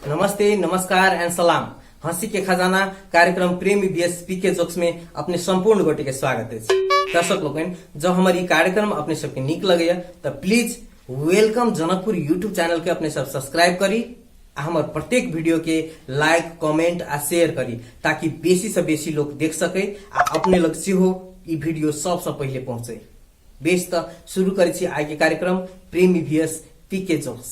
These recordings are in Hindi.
नमस्ते, नमस्कार एंड सलाम। हंसी के खजाना कार्यक्रम प्रेमी बीएस पीके जोक्स में अपने संपूर्ण गोटे के स्वागत है। दर्शक लोग जब हमारी कार्यक्रम अपने सबके निक लगे तो please welcome Janakpur YouTube channel के अपने सब सब्सक्राइब करी, हमार प्रत्येक वीडियो के लाइक कमेंट आ शेयर करी ताकि बेसी से बेसी लोग देख सके आ अपने लग से हो ई वीडियो सबसे पहले पहुंचे। बेस तो शुरू करी आज के कार्यक्रम प्रेमी बीएस पीके जोक्स।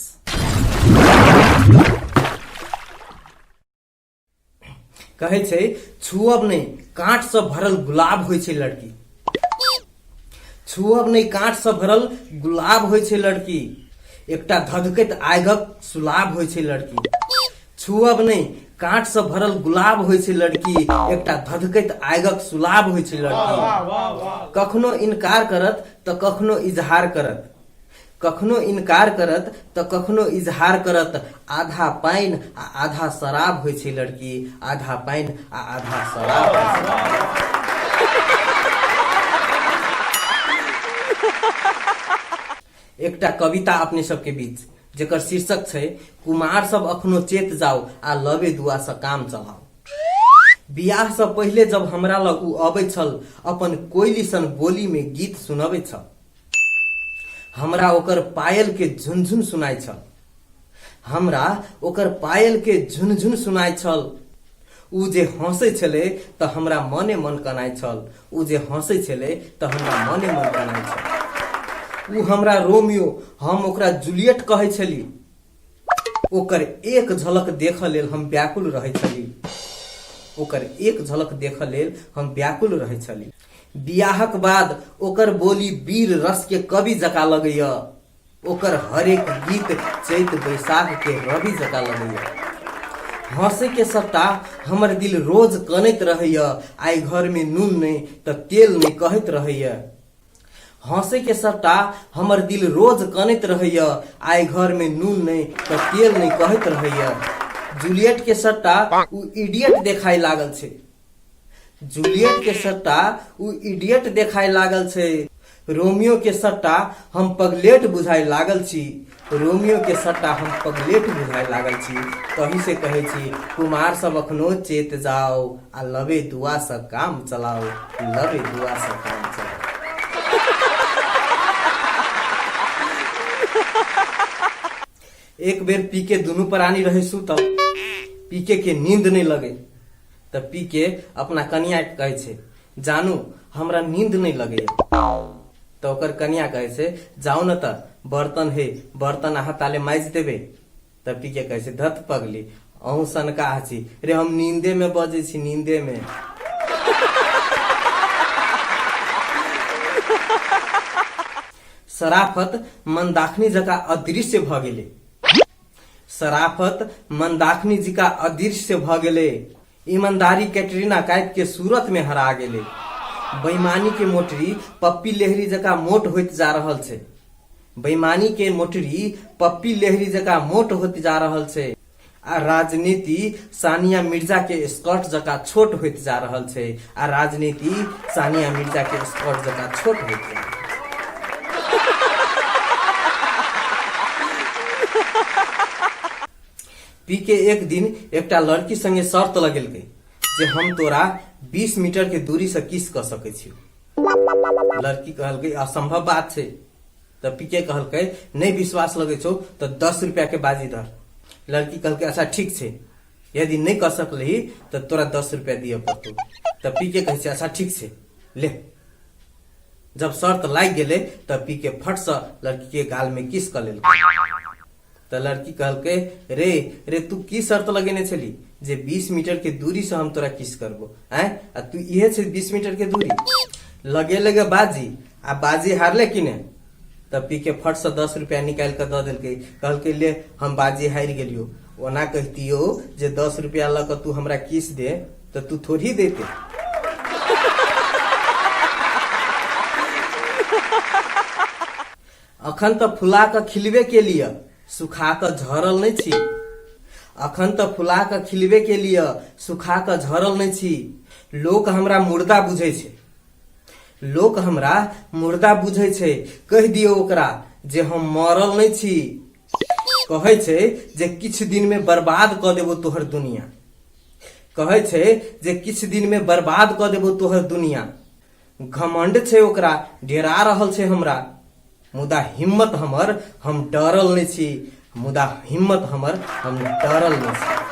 कहे छे छुअब नहीं कांट से भरल गुलाब होय छे लड़की। छुअब नहीं कांट से भरल गुलाब होय छे लड़की, एकटा धधकैत आगक सुलाभ होय छे लड़की। छुअब नहीं कांट से भरल गुलाब होय छे लड़की, एकटा धधकैत आगक सुलाभ होय छे लड़की। कखनो इनकार करत तो कखनो इजहार करत, कखनो इनकार करत तो कखनो इजहार करत। आधा पाइन आ आधा शराब होय छे लड़की, आधा पाइन आ आधा शराब होय छे। एकटा कविता अपने सबके बीच जेकर शीर्षक छे कुमार सब अखनो चेत जाओ आ लबे दुआ से काम चलाओ। बियाह से पहले जब हमरा लग उ अबै छल, अपन कोयली सन बोली में गीत सुनबै छल। हमरा ओकर पायल के झुनझुन सुनाई छल, हमरा ओकर पायल के झुनझुन सुनाई छल। उ जे हंसे छले तो हमरा मने मन कनाई छल, उ जे हंसे छले तो हमरा मने मन कनाई छल। उ हमरा रोमियो हम ओकरा जूलियट कहे छली, ओकर एक झलक देख लेल हम व्याकुल रहे छली, ओकर एक झलक देख लेल हम व्याकुल रहे छली। बियाहक बाद ओकर बोली वीर रस के कवि जका लगैया, ओकर हरेक गीत चैत बैसाख के रवि जका लगैया। हंसे के सट्टा हमर दिल रोज कनैत रहैया, आई घर में नून नहीं तो तेल नहीं कहैत रहैया। हंसे के सट्टा हमर दिल रोज कनैत रहैया, आई घर में नून नहीं तो तेल नहीं कहैत रहैया। जूलियट के सट्टा उ इडियट देखाई लागल छे, जूलियट के सट्टा उ इडियट देखाई लागल छे। रोमियो के सट्टा हम पगलेट बुझाई लागल छी, रोमियो के सट्टा हम पगलेट बुझाई लागल छी। तही से कहे छी कुमार सब अखनो चेत जाओ आ लबे दुआ से काम चलाओ, लबे दुआ से काम चलाओ। एक बेर पीके दुनू प्राणी रहे सुतल, पीके के नींद नहीं लगे तो पीके अपना कनिया के कहे छे जानू हमरा नींद नहीं लगे। तो ओकर कनिया कहे छे जाओ न त बर्तन है बर्तन हाथाले माइज देबे। तो पीके कहे छे धत पगली अहू सनका छी रे, हम नींदे में बजे छी, नींदे में। शराफत मंदाकिनी जका अदृश्य भ गेले, शराफत मंदाकिनी जी का अदृश्य भ गेले। ईमानदारी कैटरीना कैफ के सूरत में हरा गेले। बेईमानी के मोटरी पप्पी लेहरी जका मोट होत जा रहल छे, बेईमानी के मोटरी पप्पी लेहरी जका मोट होत जा रहल छे। आ राजनीति सानिया मिर्जा के स्कर्ट जका छोट होत जा रहल छे, आ राजनीति सानिया मिर्जा के स्कर्ट जका छोट होत जा रहल छे। पीके एक दिन एकटा लड़की संगे शर्त लगेलकै जे हम तोरा 20 मीटर के दूरी से किस कर सके छी। लड़की कहलकै असंभव बात छे। तो पीके कहलकै नहीं विश्वास लगे छो तो 10 रुपया के बाजी धर। लड़की कहलकै अच्छा ठीक छे, यदि नहीं कर सकलही तो तोरा 10 रुपया दिए पड़तो। तो पीके कहे छे अच्छा ठीक छे ले। जब शर्त लाग गेले तब पीके फट से लड़की के गाल में किस कर लेलकै। तो लड़की कहलके रे रे तू की शर्त लगेने छली जे 20 मीटर के दूरी से हम तोरा किस करबो हैं, आ तू इहे छे 20 मीटर के दूरी लगे लगे बाजी आ बाजी हारले कि ने। तब पी के फट से 10 रुपया निकाल के द देलके, कहलके ले हम बाजी हार गेलियो। ओना कहतियो जे 10 रुपया ल के तू हमरा किस दे तो तू थोड़ी देते। अखन तो फुला के खिलबे के लिए सुखा के झरल नहीं छी, अखन तो फुला के खिलबे के लिए सुखा के झरल नहीं छी। लोग हमरा मुर्दा बुझे छे, लोग हमरा मुर्दा बुझे छै, कह दियो ओकरा जे हम मरल नहीं छी। कहे छै जे किछ दिन में बर्बाद क देबो तोहर दुनिया, कहे छै जे किछ दिन में बर्बाद क देबो तोहर दुनिया। घमंड छै ओकरा, डेरा रहल छै हमरा, मुदा हिम्मत हमर हम डरल नहीं छी, मुदा हिम्मत हमर हम डरल नहीं छी।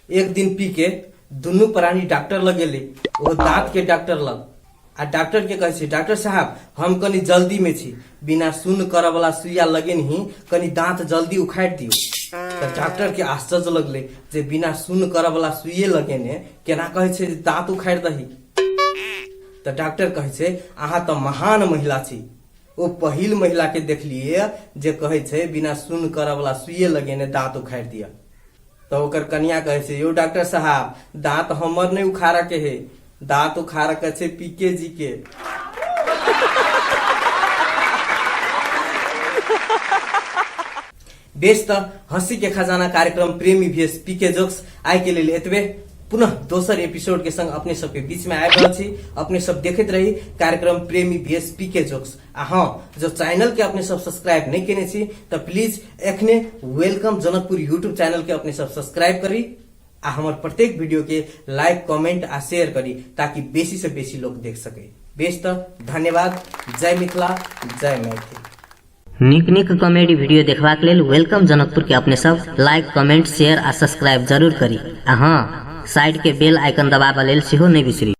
एक दिन पी के दुनू प्राणी डॉक्टर लग गेले, वो दांत के डॉक्टर लग। आ डॉक्टर के कहे छै, डॉक्टर साहब हम कनी जल्दी में छी, बिना सुन कर वाला सुइया लगे नहीं, कनी दांत जल्दी उखाड़ दियो। तो डॉक्टर के आश्चर्य लगले जे बिना सुन कर वाला सुइये लगे ने केना कहे छै दांत उखाड़ दही। तो डॉक्टर कहे छै अहाँ तो महान महिला छी। वो पहिल महिला के देखलिए जे कहे छै बिना सुन कर वाला सुइये लगे ने दांत उखाड़ दिया। तो ओकर कन्या कहे छै, यो डॉक्टर साहब दांत हमर नहीं उखाड़ा के है, दांत उखाड़ के छै पीके जी के। बेस त हंसी के खजाना कार्यक्रम प्रेमी VS पीके जोक्स आइ के लेल एतबे। पुनः दोसर एपिसोड के संग अपने सबके बीच में आबि रहल छी। अपने सब देखते रही कार्यक्रम प्रेमी VS पीके जोक्स। आ हाँ, जो चैनल के अपने सब सब्सक्राइब नहीं केने छी तो प्लीज एखने वेलकम जनकपुर यूट्यूब चैनल के अपने सब सब्सक्राइब करी आ हमार प्रत्येक वीडियो के लाइक कमेंट आ शेयर करी ताकि बेसी से बेसी लोग देख सके। बेस त धन्यवाद। जय मिथिला, जय मैथिली। नीक नीक कॉमेडी वीडियो देखबाक लेल वेलकम जनकपुर के अपने सब लाइक कमेंट शेयर आ सब्सक्राइब जरूर करी। आ हाँ, साइड के बेल आइकन दबाबा लेल सेहो नहीं बिसरी।